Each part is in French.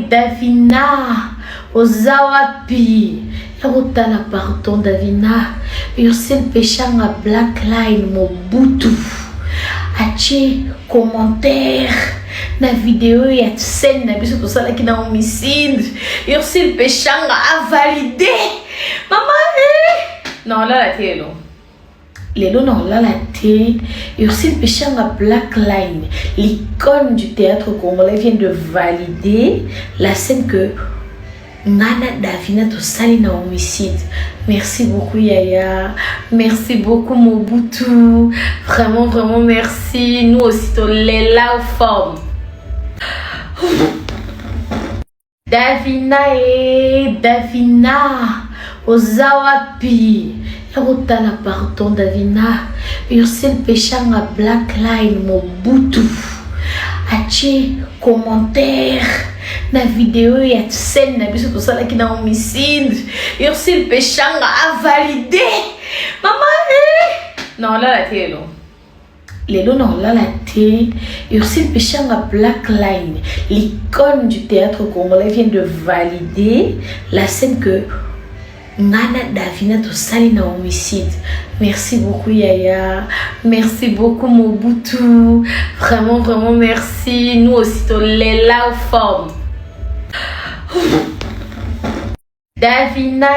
Davina, Ozawapi, Erotala pardon Davina, Ursel Pechanga Blackline Mobutu, Ache commentaire, na vidéo ya scène na biso tosala ki na homicide, Ursel Pechanga a validé, maman non là la télé non. Lelo non là la télé, Ursel Pechanga Blackline, l'icône du théâtre congolais vient de valider la scène que Nana Davina tosali na homicide. Merci beaucoup Yaya, merci beaucoup Mobutu, vraiment vraiment merci. Nous aussi to lela forme. Davina Ozawapi, Erotala pardon Davina, Ursel Pechanga Blackline Mobutu, Ache commentaire, na vidéo ya scène na biso tosala ki na homicide, Ursel Pechanga a validé, maman non là la télé non. Lelo non là la télé, Ursel Pechanga Blackline, l'icône du théâtre congolais vient de valider la scène que Nana Davina tosali na homicide. Merci beaucoup Yaya, merci beaucoup Mobutu, vraiment vraiment merci. Nous aussi to lela forme. Davina.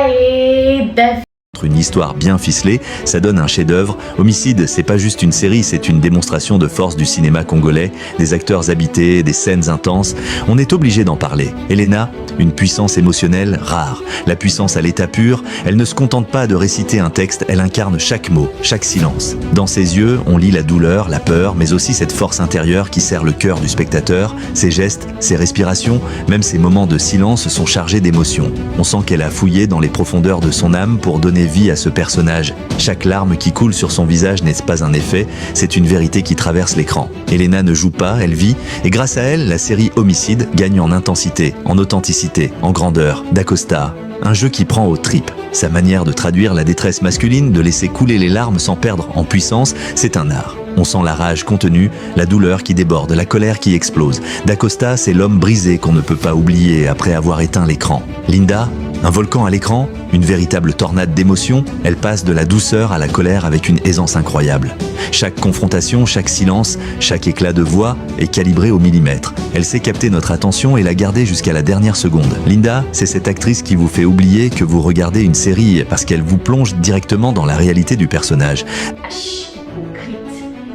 Une histoire bien ficelée, ça donne un chef-d'œuvre. Homicide, c'est pas juste une série, c'est une démonstration de force du cinéma congolais, des acteurs habités, des scènes intenses. On est obligé d'en parler. Elena, une puissance émotionnelle rare. La puissance à l'état pur, elle ne se contente pas de réciter un texte, elle incarne chaque mot, chaque silence. Dans ses yeux, on lit la douleur, la peur, mais aussi cette force intérieure qui serre le cœur du spectateur. Ses gestes, ses respirations, même ses moments de silence sont chargés d'émotions. On sent qu'elle a fouillé dans les profondeurs de son âme pour donner vie à ce personnage. Chaque larme qui coule sur son visage n'est pas un effet, c'est une vérité qui traverse l'écran. Elena ne joue pas, elle vit, et grâce à elle, la série Homicide gagne en intensité, en authenticité, en grandeur. D'Acosta, un jeu qui prend aux tripes. Sa manière de traduire la détresse masculine, de laisser couler les larmes sans perdre en puissance, c'est un art. On sent la rage contenue, la douleur qui déborde, la colère qui explose. D'Acosta, c'est l'homme brisé qu'on ne peut pas oublier après avoir éteint l'écran. Linda, un volcan à l'écran, une véritable tornade d'émotions, elle passe de la douceur à la colère avec une aisance incroyable. Chaque confrontation, chaque silence, chaque éclat de voix est calibré au millimètre. Elle sait capter notre attention et la garder jusqu'à la dernière seconde. Linda, c'est cette actrice qui vous fait oublier que vous regardez une série parce qu'elle vous plonge directement dans la réalité du personnage.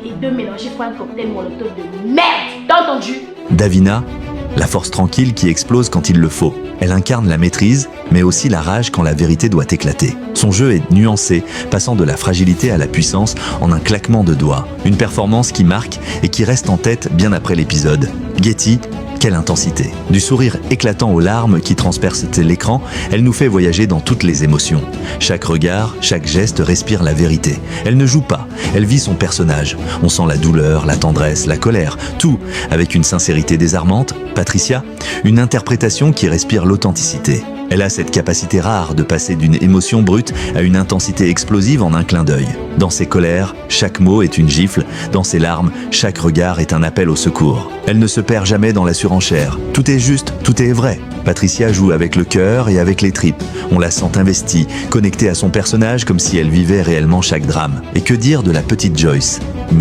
Et deux mélangés font un cocktail molotov de merde, t'as entendu? Davina, la force tranquille qui explose quand il le faut. Elle incarne la maîtrise, mais aussi la rage quand la vérité doit éclater. Son jeu est nuancé, passant de la fragilité à la puissance en un claquement de doigts. Une performance qui marque et qui reste en tête bien après l'épisode. Getty, quelle intensité! Du sourire éclatant aux larmes qui transpercent l'écran, elle nous fait voyager dans toutes les émotions. Chaque regard, chaque geste respire la vérité. Elle ne joue pas, elle vit son personnage. On sent la douleur, la tendresse, la colère, tout avec une sincérité désarmante. Patricia, une interprétation qui respire l'authenticité. Elle a cette capacité rare de passer d'une émotion brute à une intensité explosive en un clin d'œil. Dans ses colères, chaque mot est une gifle. Dans ses larmes, chaque regard est un appel au secours. Elle ne se perd jamais dans la surenchère. Tout est juste, tout est vrai. Patricia joue avec le cœur et avec les tripes. On la sent investie, connectée à son personnage comme si elle vivait réellement chaque drame. Et que dire de la petite Joyce?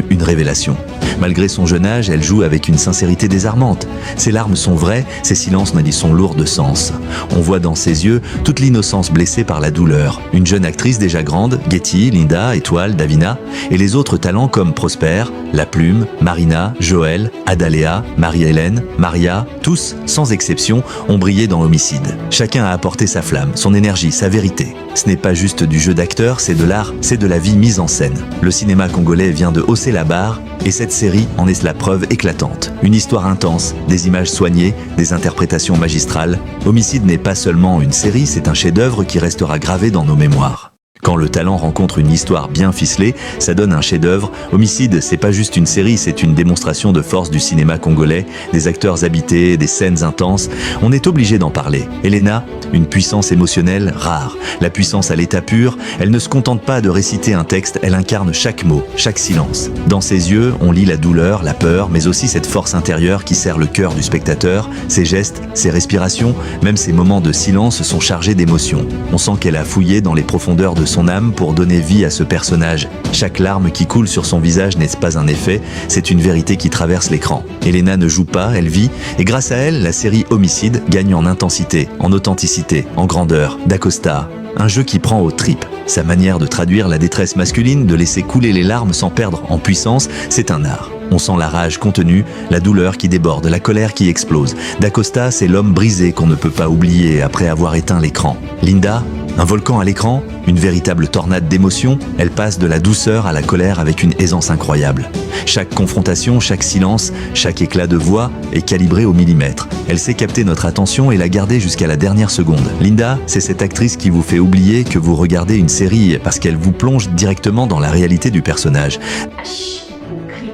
Une révélation. Malgré son jeune âge, elle joue avec une sincérité désarmante. Ses larmes sont vraies, ses silences sont lourds de sens. On voit dans ses yeux toute l'innocence blessée par la douleur. Une jeune actrice déjà grande, Getty, Linda, Étoile, Davina, et les autres talents comme Prosper, La Plume, Marina, Joël, Adalea, Marie-Hélène, Maria, tous, sans exception, ont brillé dans Homicide. Chacun a apporté sa flamme, son énergie, sa vérité. Ce n'est pas juste du jeu d'acteur, c'est de l'art, c'est de la vie mise en scène. Le cinéma congolais vient de hausser la barre, et cette série en est la preuve éclatante. Une histoire intense, des images soignées, des interprétations magistrales. Homicide n'est pas seulement une série, c'est un chef-d'œuvre qui restera gravé dans nos mémoires. Quand le talent rencontre une histoire bien ficelée, ça donne un chef-d'œuvre. Homicide, c'est pas juste une série, c'est une démonstration de force du cinéma congolais, des acteurs habités, des scènes intenses. On est obligé d'en parler. Elena, une puissance émotionnelle rare. La puissance à l'état pur, elle ne se contente pas de réciter un texte, elle incarne chaque mot, chaque silence. Dans ses yeux, on lit la douleur, la peur, mais aussi cette force intérieure qui serre le cœur du spectateur. Ses gestes, ses respirations, même ses moments de silence sont chargés d'émotions. On sent qu'elle a fouillé dans les profondeurs de son âme pour donner vie à ce personnage. Chaque larme qui coule sur son visage n'est pas un effet, c'est une vérité qui traverse l'écran. Elena ne joue pas, elle vit, et grâce à elle, la série Homicide gagne en intensité, en authenticité, en grandeur. D'Acosta, un jeu qui prend aux tripes. Sa manière de traduire la détresse masculine, de laisser couler les larmes sans perdre en puissance, c'est un art. On sent la rage contenue, la douleur qui déborde, la colère qui explose. D'Acosta, c'est l'homme brisé qu'on ne peut pas oublier après avoir éteint l'écran. Linda, un volcan à l'écran, une véritable tornade d'émotions, elle passe de la douceur à la colère avec une aisance incroyable. Chaque confrontation, chaque silence, chaque éclat de voix est calibré au millimètre. Elle sait capter notre attention et la garder jusqu'à la dernière seconde. Linda, c'est cette actrice qui vous fait oublier que vous regardez une série parce qu'elle vous plonge directement dans la réalité du personnage. Hypocrite.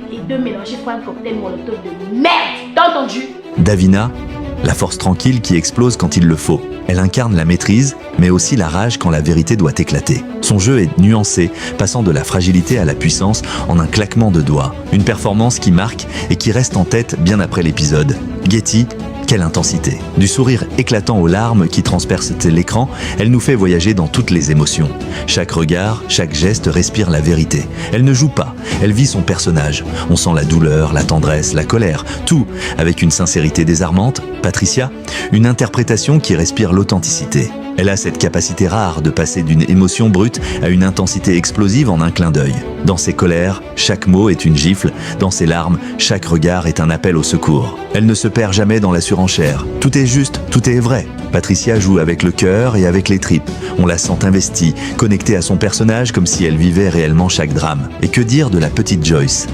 Les deux mélangés font un cocktail molotov de merde. T'as entendu? Davina, la force tranquille qui explose quand il le faut. Elle incarne la maîtrise, mais aussi la rage quand la vérité doit éclater. Son jeu est nuancé, passant de la fragilité à la puissance en un claquement de doigts. Une performance qui marque et qui reste en tête bien après l'épisode. Getty, quelle intensité! Du sourire éclatant aux larmes qui transpercent l'écran, elle nous fait voyager dans toutes les émotions. Chaque regard, chaque geste respire la vérité. Elle ne joue pas, elle vit son personnage. On sent la douleur, la tendresse, la colère, tout avec une sincérité désarmante. Patricia, une interprétation qui respire l'authenticité. Elle a cette capacité rare de passer d'une émotion brute à une intensité explosive en un clin d'œil. Dans ses colères, chaque mot est une gifle. Dans ses larmes, chaque regard est un appel au secours. Elle ne se perd jamais dans la surenchère. Tout est juste, tout est vrai. Patricia joue avec le cœur et avec les tripes. On la sent investie, connectée à son personnage comme si elle vivait réellement chaque drame. Et que dire de la petite Joyce?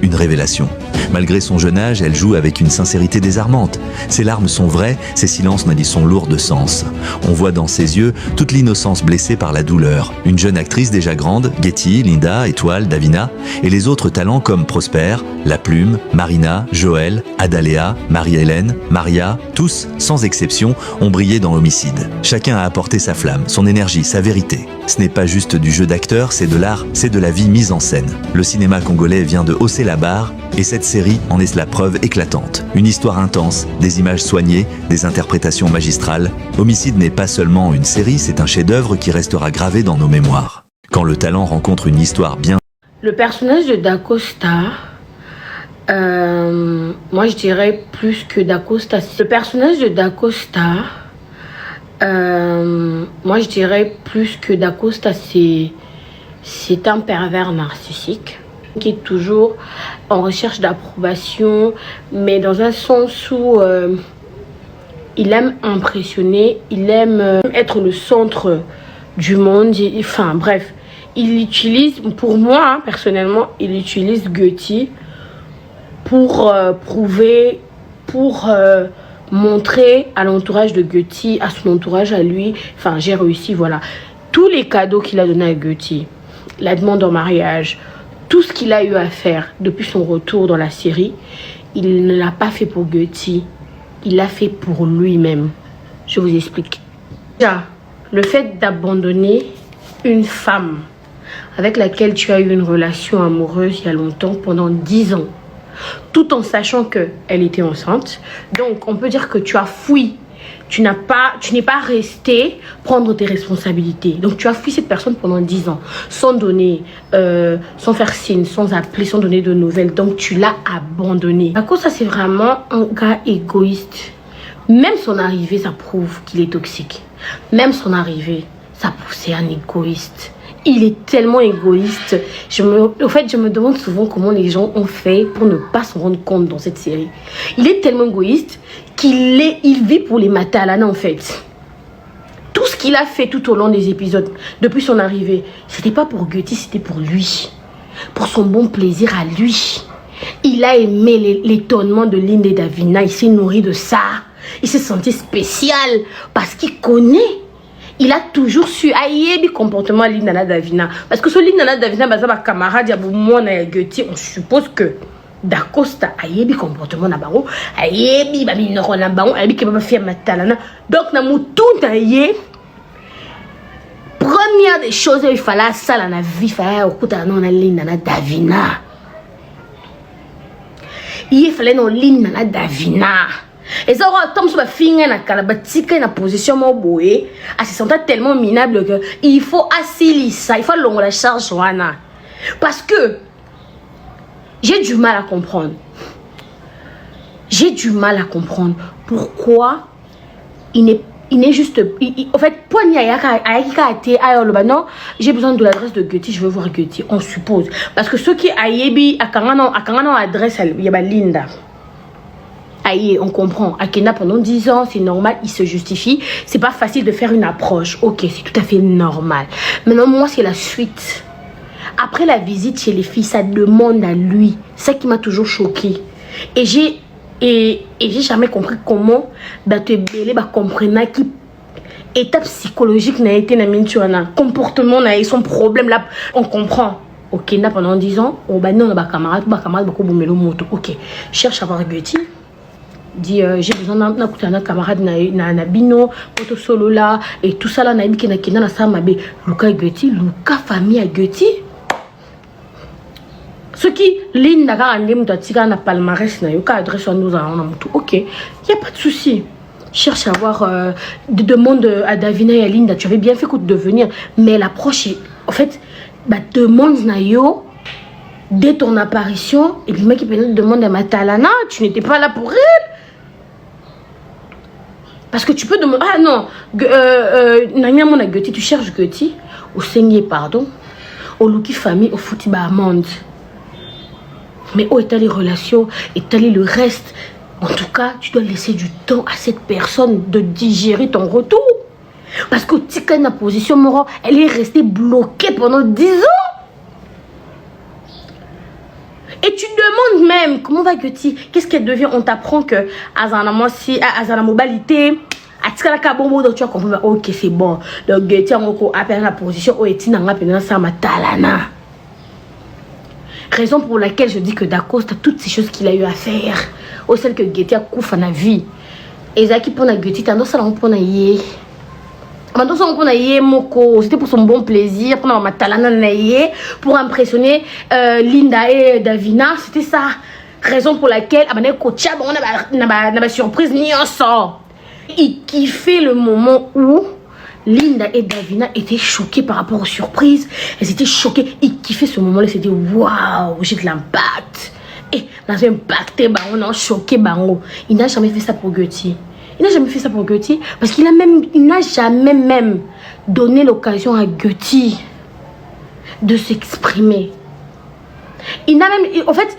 Une révélation. Malgré son jeune âge, elle joue avec une sincérité désarmante. Ses larmes sont vraies, ses silences sont lourds de sens. On voit dans ses yeux toute l'innocence blessée par la douleur. Une jeune actrice déjà grande, Getty, Linda, Étoile, Davina, et les autres talents comme Prosper, La Plume, Marina, Joël, Adalea, Marie-Hélène, Maria, tous, sans exception, ont brillé dans Homicide. Chacun a apporté sa flamme, son énergie, sa vérité. Ce n'est pas juste du jeu d'acteur, c'est de l'art, c'est de la vie mise en scène. Le cinéma congolais vient de hausser la barre, et cette série en est la preuve éclatante. Une histoire intense, des images soignées, des interprétations magistrales. Homicide n'est pas seulement une série, c'est un chef-d'œuvre qui restera gravé dans nos mémoires. Quand le talent rencontre une histoire bien... Le personnage de D'Acosta, moi je dirais plus que D'Acosta. Le personnage de D'Acosta, moi je dirais plus que D'Acosta, c'est un pervers narcissique qui est toujours en recherche d'approbation, mais dans un sens où il aime impressionner, il aime être le centre du monde. Enfin bref, il utilise, pour moi personnellement, il utilise Getty pour prouver, pour montrer à l'entourage de Getty, à son entourage, à lui, enfin j'ai réussi, voilà. Tous les cadeaux qu'il a donnés à Getty, la demande en mariage, tout ce qu'il a eu à faire depuis son retour dans la série, il ne l'a pas fait pour Getty, il l'a fait pour lui-même. Je vous explique. Déjà, le fait d'abandonner une femme avec laquelle tu as eu une relation amoureuse il y a longtemps, pendant 10 ans, tout en sachant qu'elle était enceinte. Donc, on peut dire que tu as fui. Tu n'es pas resté prendre tes responsabilités. Donc, tu as fui cette personne pendant 10 ans, sans donner, sans faire signe, sans appeler, sans donner de nouvelles. Donc, tu l'as abandonné. À cause ça, c'est vraiment un gars égoïste. Même son arrivée, ça prouve qu'il est toxique. Même son arrivée, ça prouve que c'est un égoïste. Il est tellement égoïste. Je me demande souvent comment les gens ont fait pour ne pas se rendre compte dans cette série. Il est tellement égoïste il vit pour les Matalana en fait. Tout ce qu'il a fait tout au long des épisodes, depuis son arrivée, c'était pas pour Getty, c'était pour lui. Pour son bon plaisir à lui. Il a aimé l'étonnement de Linda et Davina. Il s'est nourri de ça. Il s'est senti spécial parce qu'il connaît. il a toujours su aïebi comportement Linda na Davina parce que ce Linda na Davina baza ba camarade ya bomo na Getty, on suppose que Dacosta aïebi comportement na bango aïebi ba minoro na bango aïebi ke ba fia matalana donc na mutu na ye première des choses il fallait ça la vie fallait okuta non na Linda na Davina il fallait non Linda na Davina. Et ça, comme ça, finir na kalabatika na position moboé, elle se sentait tellement minable que il faut assis ça, il faut longuer la charge wana. Parce que j'ai du mal à comprendre. J'ai du mal à comprendre pourquoi il n'est juste. En fait, pour non, j'ai besoin de l'adresse de Getty, je veux voir Getty, on suppose. Parce que ceux qui aïebi à quand adresse il y a Linda. Aïe, on comprend. Akena pendant 10 ans, c'est normal, il se justifie. C'est pas facile de faire une approche. Ok, c'est tout à fait normal. Maintenant, moi, c'est la suite. Après la visite chez les filles, ça demande à lui. C'est ça qui m'a toujours choqué. Et j'ai jamais compris comment te belé comprendre qui étape psychologique n'a été na mintuana, comportement n'a son problème là, on comprend. Ok, là pendant 10 ans, on va non ba camarade beaucoup bomelo moto. Ok, cherche à voir Getty. Dit j'ai besoin d'un camarade na bino poto solo là et tout ça là na bi kena na sama be Luka Getty Luka famille à Getty ce qui Linda ka andem to tika na palmarès na yoka adresse nous on a tout. Ok, il y a pas de souci. Cherche à voir demande à Davina et à Linda, tu avais bien fait de venir mais l'approche est en fait demande na yo dès ton apparition et puis le mec qui peut demander à Matalana, tu n'étais pas là pour elle. Parce que tu peux demander, ah non, tu cherches Getty, au Seigneur, pardon, au Luki famille, au Foutiba Monde. Mais où est les relations, est le reste? En tout cas, tu dois laisser du temps à cette personne de digérer ton retour. Parce que Tika na position Moro, elle est restée bloquée pendant 10 ans. Et tu demandes même comment va Getty, qu'est-ce qu'elle devient? On t'apprend que Azana mobilité, donc tu as compris, ok c'est bon. Donc Getty a appelé la position où est-il dans sa matalana. Raison pour laquelle je dis que Dacosta, toutes ces choses qu'il a eu à faire, ou celle que Getty a coupé dans la vie, et Zaki pour la Getty, tandis ça pour na yé. C'était pour son bon plaisir, pour impressionner Linda et Davina. C'était ça. Raison pour laquelle on a surprise ni un sort. Il kiffait le moment où Linda et Davina étaient choquées par rapport aux surprises. Elles étaient choquées. Il kiffait ce moment-là. C'était waouh, j'ai de l'impact. Et dans un impacté, on a choqué. Il n'a jamais fait ça pour Getty. Il n'a jamais fait ça pour Getty parce qu'il n'a jamais même donné l'occasion à Getty de s'exprimer. Il n'a même, en fait,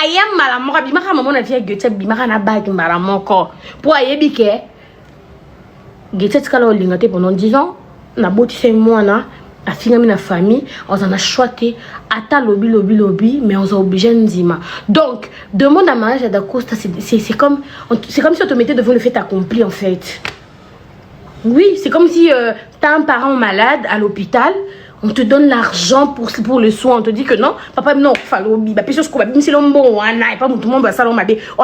ayam malamora bimaka maman a vu Getty bimaka na bag malamoko pour ayebike Getty tkala lingate pendant 10 ans na boti c'est moi na a fini na famille on en a choisi ata lobby mais on a obligé nzima. Donc demande à mariage à Dacosta, c'est comme si on te mettait devant le fait accompli en fait. Oui, c'est comme si tu as un parent malade à l'hôpital, on te donne l'argent pour le soin, on te dit que non, papa non, fallait on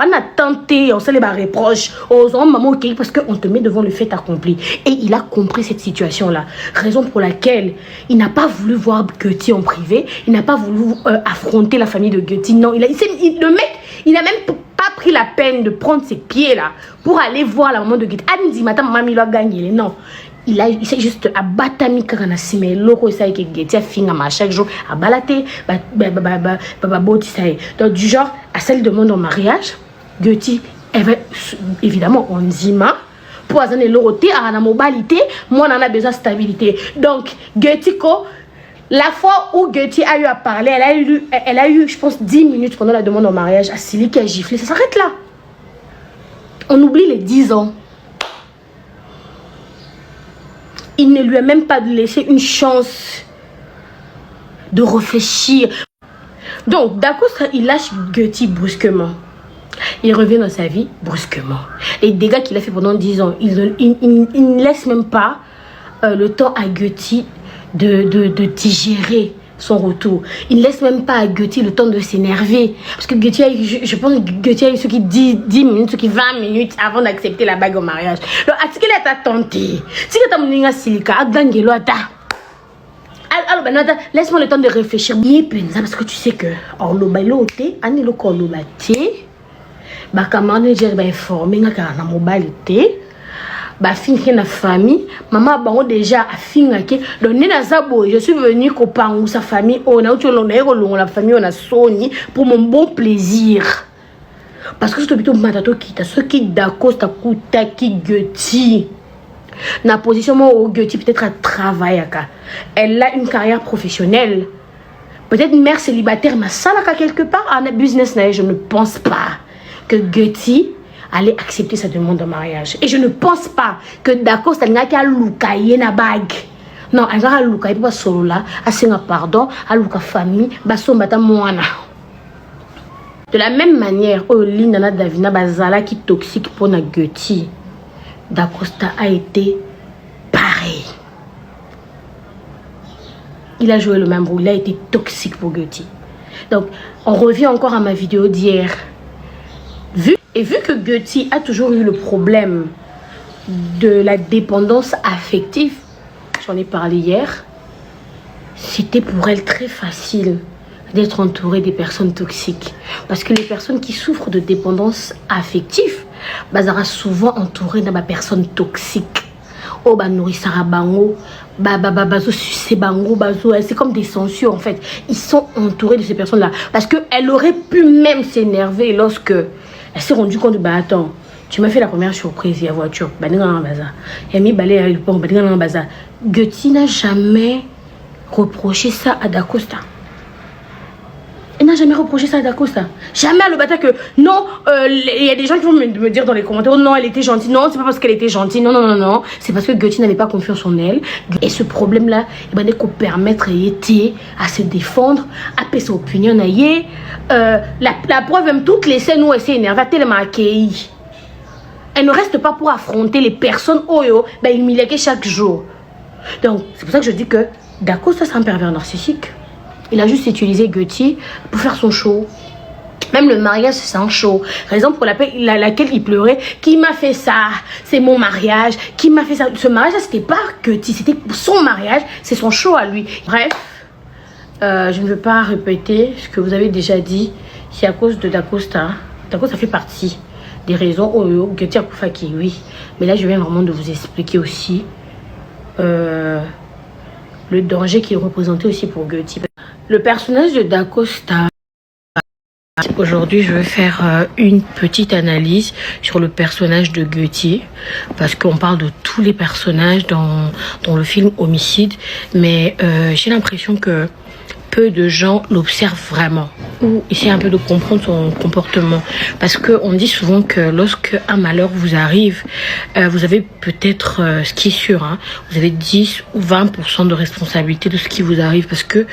a tenté, on s'est les reproches, maman ok parce qu'on te met devant le fait accompli. Et il a compris cette situation-là. Raison pour laquelle il n'a pas voulu voir Getty en privé, il n'a pas voulu affronter la famille de Getty. Non, le mec, il n'a même pas pris la peine de prendre ses pieds là pour aller voir la maman de Getty. Andy, madame, mamie l'a gagné, non. Il s'est juste abattu quand mais loco ça que Getty a fini à chaque jour à balater donc du genre à celle de demande en mariage Getty elle va évidemment on zima pour azane loroté à la mobilité moi on en a besoin de stabilité donc Getty la fois où Getty a eu à parler elle a eu je pense 10 minutes pendant la demande en mariage à Silly qui a giflé, ça s'arrête là. On oublie les 10 ans. Il ne lui a même pas laissé une chance de réfléchir. Donc, d'accord, il lâche Getty brusquement. Il revient dans sa vie brusquement. Les dégâts qu'il a fait pendant 10 ans, il ne laisse même pas le temps à Guti de digérer son retour. Il ne laisse même pas à Guti le temps de s'énerver. Parce que Guti, je pense que Guti a eu ce qui 10 minutes, ce qui 20 minutes avant d'accepter la bague au mariage. Donc, est-ce qu'il est à tenter? Si tu as mon silika, Adangelo Ata. Alors, laisse-moi le temps de réfléchir bien, parce que tu sais que Orloba Loté, Anilo Korloba Té, Bakamane Jerba informé, Nakana Mobilité. Bah finir la famille maman bango déjà a finir que donc na zabo je suis venue kopangu sa famille on a la famille on a Sony pour mon bon plaisir parce que je te plutôt matato kita ce qui d'accord ta kuta qui Guti na position moi au Guti peut-être à travailler elle a une carrière professionnelle peut-être mère célibataire ma salaka quelque part en business je ne pense pas que Guti allait accepter sa demande de mariage. Et je ne pense pas que d'accord, c'est un gars qui a na bague. Non, un gars qui a pas solo là, a pardon, a luka famille, baso mata moana. De la même manière, Linda Davina Bazala qui toxique pour na Guti. D'Acosta a été pareil. Il a joué le même rôle, il a été toxique pour Guti. Donc, on revient encore à ma vidéo d'hier. Vu que Guti a toujours eu le problème de la dépendance affective, j'en ai parlé hier, c'était pour elle très facile d'être entourée des personnes toxiques. Parce que les personnes qui souffrent de dépendance affective, sont souvent entourées de personnes toxiques. Oh, nourrissara bango, c'est comme des censures en fait. Ils sont entourés de ces personnes-là. Parce qu'elle aurait pu même s'énerver lorsque elle s'est rendue compte, attends, tu m'as fait la première surprise, il y a voiture, Guti n'a jamais reproché ça à Dacosta. Elle n'a jamais reproché ça à Dacosta. Jamais à le bâtard que non, il y a des gens qui vont me dire dans les commentaires, non, elle était gentille. Non, c'est pas parce qu'elle était gentille. Non, non, non, non. C'est parce que Guti n'avait pas confiance en elle. Et ce problème-là, il va permettre à se défendre, à payer son opinion. La preuve, même toutes les scènes où elle s'est énervée, tellement accueillie. Elle ne reste pas pour affronter les personnes humiliées chaque jour. Donc, c'est pour ça que je dis que Dacosta, c'est un pervers narcissique. Il a juste utilisé Guti pour faire son show. Même le mariage, c'est un show. Raison pour laquelle il pleurait. Qui m'a fait ça? C'est mon mariage. Qui m'a fait ça? Ce mariage, c'était pas Guti. C'était son mariage. C'est son show à lui. Bref, je ne veux pas répéter ce que vous avez déjà dit. C'est à cause de Dacosta. Dacosta fait partie des raisons. Guti a Koufaki, oui. Mais là, je viens vraiment de vous expliquer aussi le danger qui est représenté aussi pour Guti. Le personnage de Dacosta, aujourd'hui je vais faire une petite analyse sur le personnage de Guti, parce qu'on parle de tous les personnages dans le film Homicide, mais j'ai l'impression que peu de gens l'observent vraiment ou essaient un peu de comprendre son comportement, parce qu'on dit souvent que lorsque un malheur vous arrive, vous avez peut-être, ce qui est sûr, hein, vous avez 10 ou 20% de responsabilité de ce qui vous arrive, parce que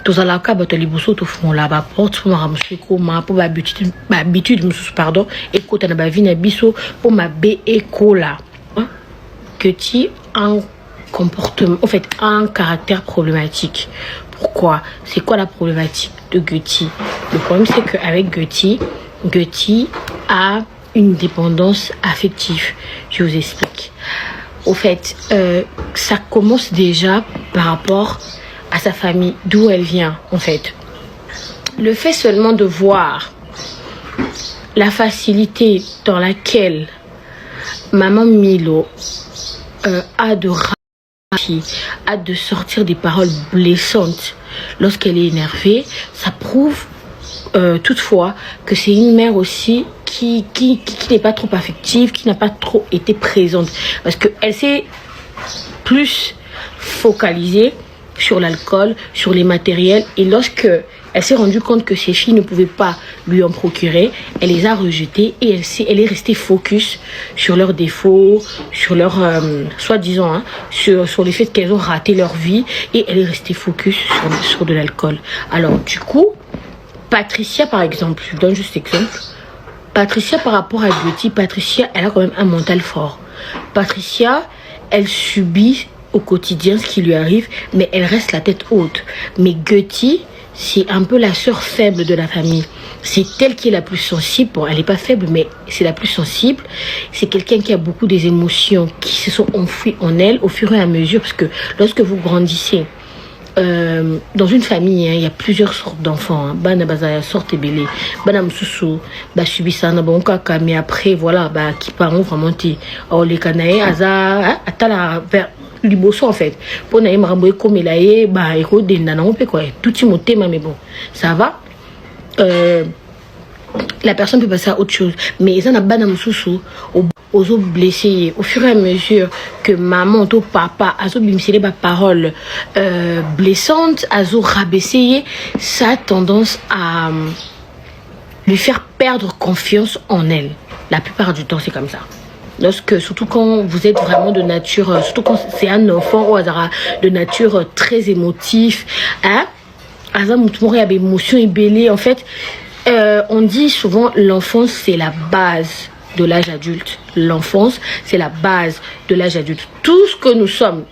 tous à la cas batali bosso to fond là bas porte pour ramasser comment pour habitude pardon et côté na ba vie na biso pour ma b éco là que tu un comportement, en fait, un caractère problématique. Pourquoi? C'est quoi la problématique de Guti? Le problème, c'est qu'avec Guti a une dépendance affective. Je vous explique. Au fait, ça commence déjà par rapport à sa famille, d'où elle vient, en fait. Le fait seulement de voir la facilité dans laquelle maman Milo a de sortir des paroles blessantes lorsqu'elle est énervée, ça prouve toutefois que c'est une mère aussi qui n'est pas trop affective, qui n'a pas trop été présente, parce qu'elle s'est plus focalisée sur l'alcool, sur les matériels, et lorsque elle s'est rendue compte que ses filles ne pouvaient pas lui en procurer, elle les a rejetées et elle est restée focus sur leurs défauts, sur leur soi-disant, hein, sur les faits qu'elles ont raté leur vie, et elle est restée focus sur de l'alcool. Alors du coup, Patricia par exemple, je donne juste exemple, Patricia par rapport à Guti, Patricia elle a quand même un mental fort. Patricia, elle subit au quotidien ce qui lui arrive, mais elle reste la tête haute. Mais Göti, c'est un peu la sœur faible de la famille. C'est elle qui est la plus sensible. Bon, elle n'est pas faible, mais c'est la plus sensible. C'est quelqu'un qui a beaucoup des émotions qui se sont enfouies en elle au fur et à mesure, parce que lorsque vous grandissez, dans une famille, il y a plusieurs sortes d'enfants. Bana bazaya sorte belé, bana msusu, ba subisa na bon kaka, mais après voilà, ba qui paront vraiment ti. Oh les canaïs, aza, atala vers liboso en fait. Pour naïm ramboy comme il a eu, ba eko denda na on peut quoi. Tout y monte mais bon, ça va. La personne peut passer à autre chose, mais ils en a bana msusu aux autres blessés au fur et à mesure que maman ou papa a bimsélé ba parole blessante, a rabaissé, ça a tendance à lui faire perdre confiance en elle. La plupart du temps c'est comme ça. Lorsque, surtout quand vous êtes vraiment de nature, surtout quand c'est un enfant ou de nature très émotif, hein, émotion et belé, en fait. On dit souvent l'enfance c'est la base de l'âge adulte. L'enfance c'est la base de l'âge adulte. Tout ce que nous sommes,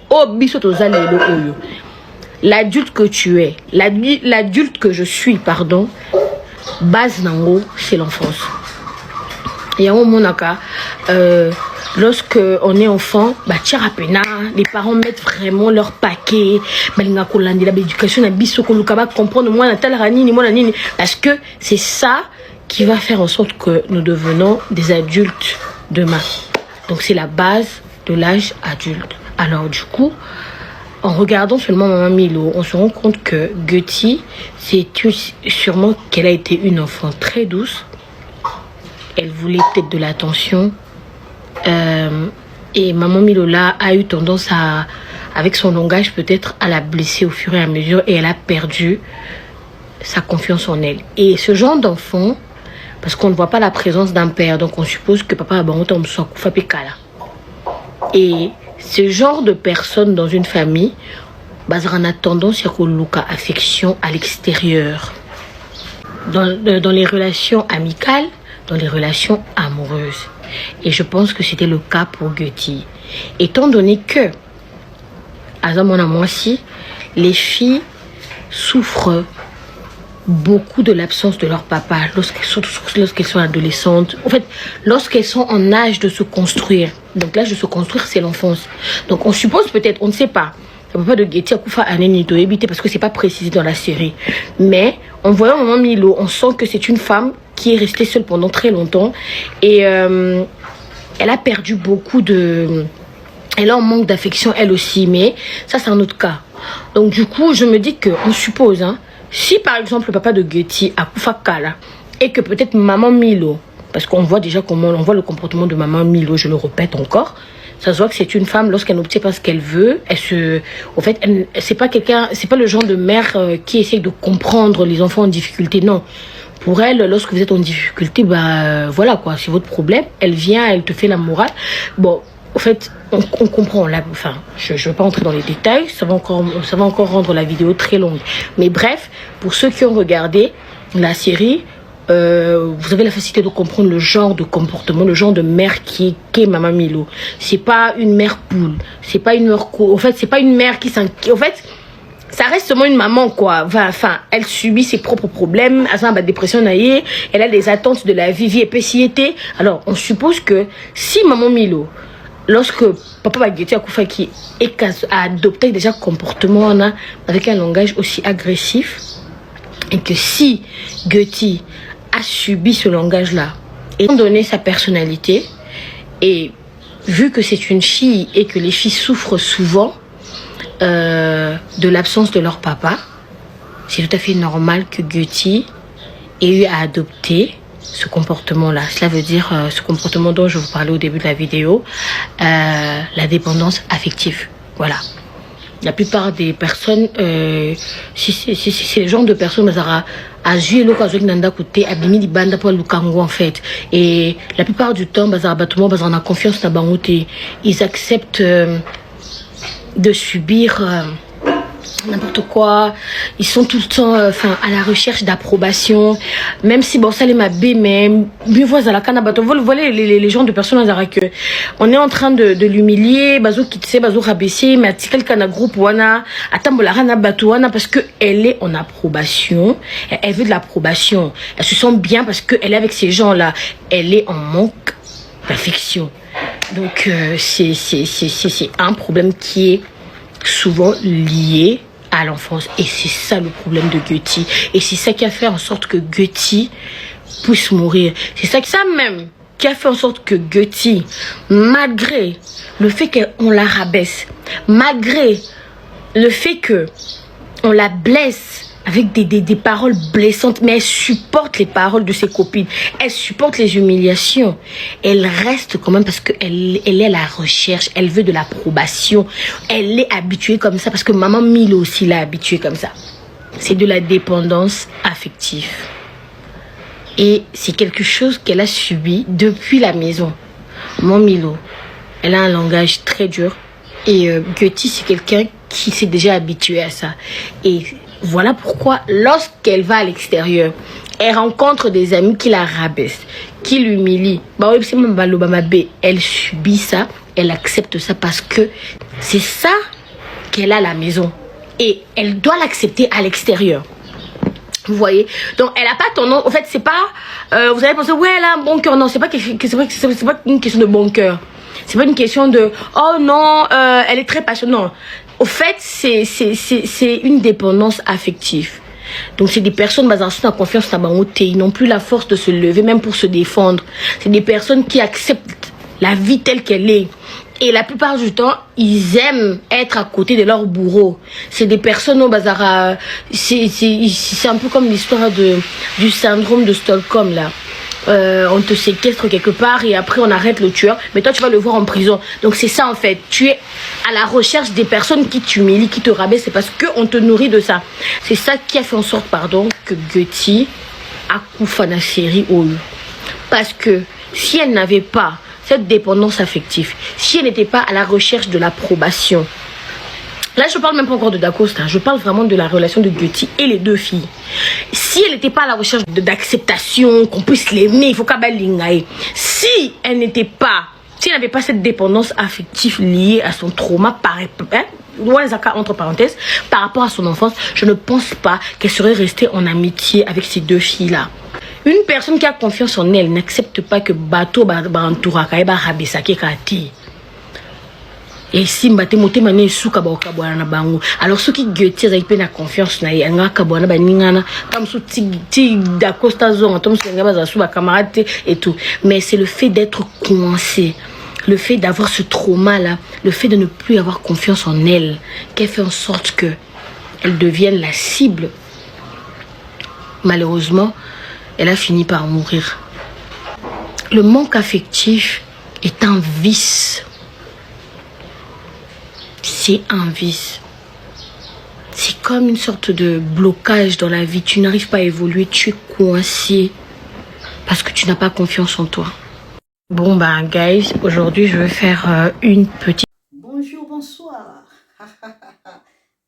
l'adulte que tu es, l'adulte que je suis, pardon, base nango c'est l'enfance. Et en monaka, lorsque on est enfant, bah les parents mettent vraiment leur paquet, l'éducation comprendre parce que c'est ça qui va faire en sorte que nous devenons des adultes demain. Donc c'est la base de l'âge adulte. Alors du coup, en regardant seulement Maman Milo, on se rend compte que Göti, c'est sûrement qu'elle a été une enfant très douce. Elle voulait peut-être de l'attention. Et Maman Milola a eu tendance à, avec son langage peut-être, à la blesser au fur et à mesure. Et elle a perdu sa confiance en elle. Et ce genre d'enfant, parce qu'on ne voit pas la présence d'un père, donc on suppose que papa a soit Pekala. Et ce genre de personne dans une famille, on a tendance à avoir affection à l'extérieur. Dans les relations amicales, dans les relations amoureuses. Et je pense que c'était le cas pour Göti. Étant donné que, à Moisi, les filles souffrent beaucoup de l'absence de leur papa lorsqu'elles sont adolescentes. En fait, lorsqu'elles sont en âge de se construire. Donc l'âge de se construire, c'est l'enfance. Donc on suppose peut-être, on ne sait pas. Le papa de Göti a Koufa Anenito éviter parce que c'est pas précisé dans la série. Mais en voyant Maman Milo, on sent que c'est une femme qui est restée seule pendant très longtemps et elle a perdu beaucoup de... Elle a un manque d'affection elle aussi, mais ça c'est un autre cas. Donc du coup, je me dis qu'on suppose, hein, si par exemple le papa de Göti a Koufa Kala et que peut-être Maman Milo, parce qu'on voit déjà comment on voit le comportement de Maman Milo, je le répète encore, ça se voit que c'est une femme lorsqu'elle n'obtient pas ce qu'elle veut. En fait, c'est pas quelqu'un, c'est pas le genre de mère qui essaie de comprendre les enfants en difficulté. Non, pour elle, lorsque vous êtes en difficulté, voilà quoi, c'est votre problème. Elle vient, elle te fait la morale. Bon, en fait, on comprend. Enfin, je ne vais pas entrer dans les détails. Ça va encore rendre la vidéo très longue. Mais bref, pour ceux qui ont regardé la série. Vous avez la facilité de comprendre le genre de comportement, le genre de mère qui est Maman Milo. C'est pas une mère poule, c'est pas une mère en fait, c'est pas une mère qui s'inquiète. En fait, ça reste seulement une maman quoi. Enfin, elle subit ses propres problèmes, elle a une dépression naïe, elle a des attentes de la vie épaissieté. Alors, on suppose que si Maman Milo, lorsque papa va Göti Akoufa qui a adopté déjà comportement avec un langage aussi agressif, et que si Göti a subi ce langage-là, étant donné sa personnalité, et vu que c'est une fille et que les filles souffrent souvent de l'absence de leur papa, c'est tout à fait normal que Göti ait eu à adopter ce comportement-là. Cela veut dire ce comportement dont je vous parlais au début de la vidéo, la dépendance affective. Voilà. La plupart des personnes, si c'est le genre de personnes, en fait. Et la plupart du temps, on a confiance dans ils acceptent de subir n'importe quoi, ils sont tout le temps à la recherche d'approbation, même si bon ça les m'a bé, mais mieux voir à la canabato, vous voyez les gens de personnes que on est en train de l'humilier, bazo kitse, bazo rabaisser, mais article kana groupe wana, atambola rana bato wana parce que elle est en approbation, elle veut de l'approbation, elle se sent bien parce que elle est avec ces gens là, elle est en manque d'affection, donc c'est un problème qui est souvent lié à l'enfance, et c'est ça le problème de Göti, et c'est ça qui a fait en sorte que Göti puisse mourir, c'est ça même qui a fait en sorte que Göti, malgré le fait qu'on la rabaisse, malgré le fait que on la blesse avec des paroles blessantes, mais elle supporte les paroles de ses copines, elle supporte les humiliations, elle reste quand même parce qu'elle est à la recherche, elle veut de l'approbation, elle est habituée comme ça parce que maman Milo aussi l'a habituée comme ça. C'est de la dépendance affective. Et c'est quelque chose qu'elle a subi depuis la maison. Maman Milo, elle a un langage très dur, et Göti c'est quelqu'un qui s'est déjà habitué à ça. Et voilà pourquoi lorsqu'elle va à l'extérieur, elle rencontre des amis qui la rabaissent, qui l'humilient. Elle subit ça, elle accepte ça parce que c'est ça qu'elle a à la maison. Et elle doit l'accepter à l'extérieur. Vous voyez? Donc elle n'a pas tendance, en fait c'est pas, vous allez penser, ouais elle a un bon cœur. Non, c'est pas une question de bon cœur. C'est pas une question de, oh non, elle est très passionnée. Non. Au fait, c'est une dépendance affective. Donc, c'est des personnes basées en confiance, ils n'ont plus la force de se lever, même pour se défendre. C'est des personnes qui acceptent la vie telle qu'elle est. Et la plupart du temps, ils aiment être à côté de leur bourreau. C'est des personnes au bazar. C'est un peu comme l'histoire du syndrome de Stockholm, là. On te séquestre quelque part et après on arrête le tueur, mais toi tu vas le voir en prison. Donc c'est ça en fait, tu es à la recherche des personnes qui t'humilient, qui te rabaissent, c'est parce qu'on te nourrit de ça. C'est ça qui a fait en sorte, que Göti a couffé la série au lieu. Parce que si elle n'avait pas cette dépendance affective, si elle n'était pas à la recherche de l'approbation, là je parle même pas encore de Dacosta, je parle vraiment de la relation de Göti et les deux filles. Si elle n'était pas à la recherche d'acceptation, qu'on puisse l'aimer, il faut qu'elle lingaye. Si elle n'était pas, si elle n'avait pas cette dépendance affective liée à son trauma, entre parenthèses, par rapport à son enfance, je ne pense pas qu'elle serait restée en amitié avec ces deux filles-là. Une personne qui a confiance en elle n'accepte pas que bateau entouraka eba rabisake kati. Et si mbate moté mané souka ba okabwana na bango. Alors ceux qui Göti a na confiance na yanga kabwana ba ningana comme sous ti Dacosta zone tom senga ba sous ba camarade et tout. Mais c'est le fait d'être coincé, le fait d'avoir ce trauma là, le fait de ne plus avoir confiance en elle, qui fait en sorte que elle devienne la cible. Malheureusement, elle a fini par mourir. Le manque affectif est un vice. C'est un vice. C'est comme une sorte de blocage dans la vie. Tu n'arrives pas à évoluer, tu es coincé parce que tu n'as pas confiance en toi. Bon bah guys, aujourd'hui je vais faire une petite... Bonjour, bonsoir.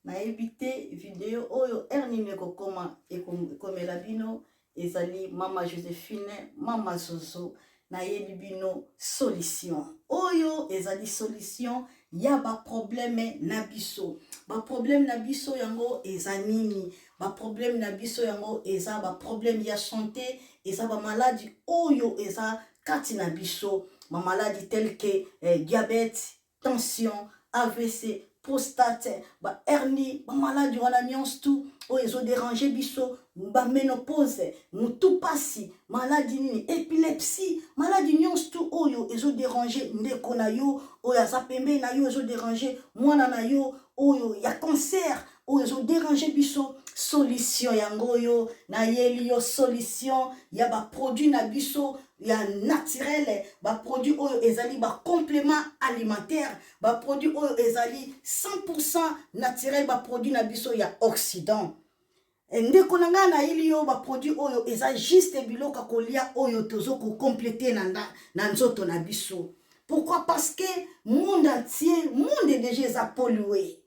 Na évité vidéo oyo erni meko koma ekomela bino ezali mama Joséphine, mama Zozo na yebi bino solution. Oyo ezali solution ya ba problème na biso. Ba problème na biso yango ezanini. Ba problème na biso yango eza ba problème ya santé, eza ba maladie oyo eza kati na biso. Ma maladie telle que diabète, tension, AVC, prostate, ba hernie, ba maladie wana nyonso tout oyo ezo déranger biso, ba ménopause, mutu pasi, maladie nini, épilepsie, maladie nyonso tout oyo ezo déranger ndeko na yo, oyo aza pembe na yo ezo déranger mwana na yo, oyo ya cancer, oyo ezo déranger biso. Solution yango yo na yeli yo solution ya ba produit na biso ya naturel, ba produit oyo ezali ba complément alimentaire, ba produit oyo ezali 100% naturel, ba produit na biso ya Occident. Ndeko na nga na yeli yo ba produit oyo eza juste biloka kolia oyo tozo ko compléter na nzoto na biso. Pourquoi? Parce que monde entier, monde déjà est pollué.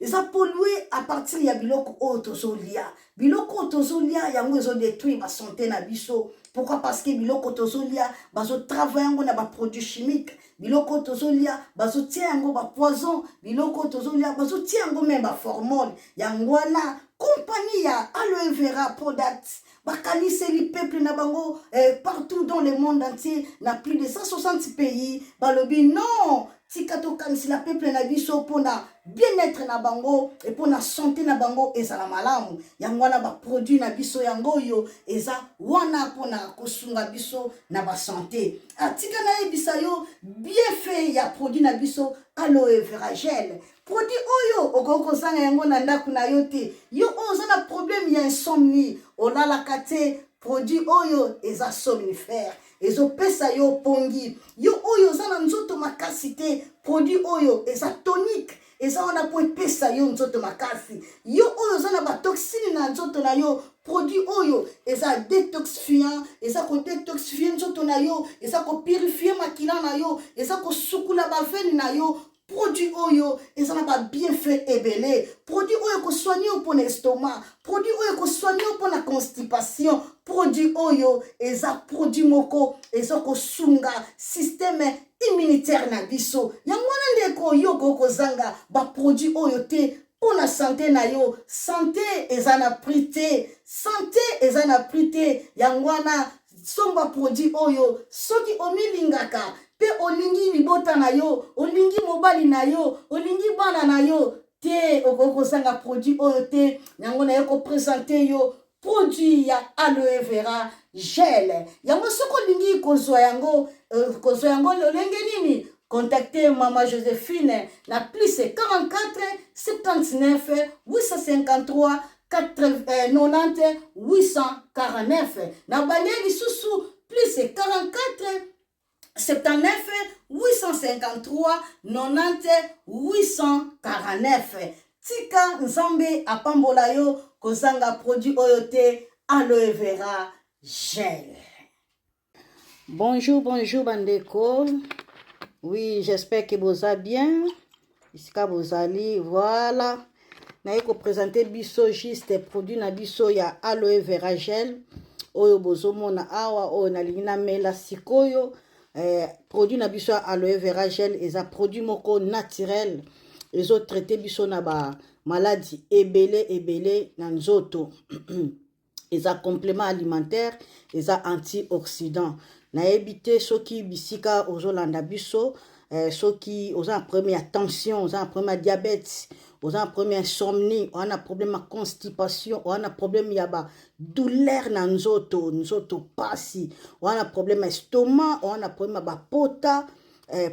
eza pollué à partir ya biloko oyo tozolia. Biloko oyo tozolia yango ezodétruire basanté na biso. Pourquoi? Parce que biloko tozolia bazotravaille yango na baproduit chimique. Biloko tozolia bazotia yango bapoison. Biloko tozolia bazotia yango même baformone. Yango wana compagnie ya aloe vera products bakaniseli peuple na bango partout dans le monde entier, na plus de 160 pays. Balobi non, tika tokanisi la peuple na biso pona bien-être na bango et pona santé na bango ezala malamu. Yango wana ba produit na biso yango yo eza wana pona kosunga biso na ba santé. Atika na ebisa yo bien fait ya produit na biso aloe vera gel. Produit oyo okoko zanga yango na ndaku na yo te. Yo oza na problème ya insomnie, olala kate produit oyo eza somnifère. Ezo pesa yo pongi. Yo oyo oza na nzoto makasi te, produit oyo eza tonique. Eza wana po pesa yo nzoto makasi. Yo oyo oza na ba toxine na nzoto na yo, produit oyo eza détoxifiant, eza ko détoxifier nzoto na yo, eza ko purifier makila na yo, eza ko sukula ba veine na yo. Produit oyo ezana ba bienfait ebele. Produit oyo ko soigner pour l'estomac, produit oyo ko soigner pour la constipation, produit oyo eza produit moko eza ko sunga système immunitaire na biso. Yango wana ndeko yo ko zanga ba produit oyo te pour la santé na yo. Santé ezana prité, santé ezana prité. Yango wana somba produit oyo soki omilingaka pe olingi libota na yo, olingi mobali na yo, olingi bana na yo, te okoko sanga produit oyo te. Yango na yoko présenter yo produit ya aloe vera gel. Yango soko olingi kozwa yango lolenge nini? Contactez Maman Joséphine na plus 44 79 853 90 849. Na banyeli susu plus 44 79 853 90 849. Tika nzambe apambola yo kozanga produit oyo te aloe vera gel. Bonjour bandeko. Oui, j'espère que vous allez bien. Ici vous allez, voilà. Na ko présenter biso juste produit na biso ya aloe vera gel. Oyo bozomona awa oyo nalingi na mela sikoyo. Produit na biso aloe vera gel eza produit moko naturel. Ezo traité biso na ba maladie ebele na nzoto. Eza complément alimentaire, eza antioxydant. Na ebité soki bisika ozolanda biso, soki oza un problème de tension, oza un problème de diabète, oza un problème insomnie, on a problème de constipation, on a problème de douleur na nzoto pasi, on a problème estomac, on a problème de pota,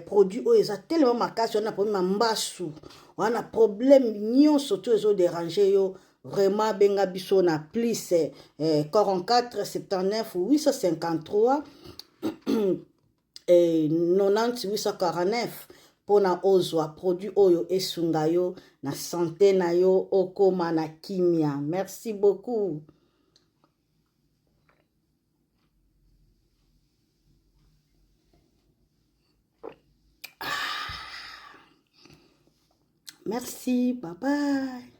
produit oyo eza tellement makasi, on a problème mbasu, on a problème nyonso to ezo déranger yo. Vraiment benga biso na plus 44 79 853 et 90 849 pona ozwa produit oyo esunga yo na santé na yo okoma na kimia. Merci beaucoup. Merci, bye bye.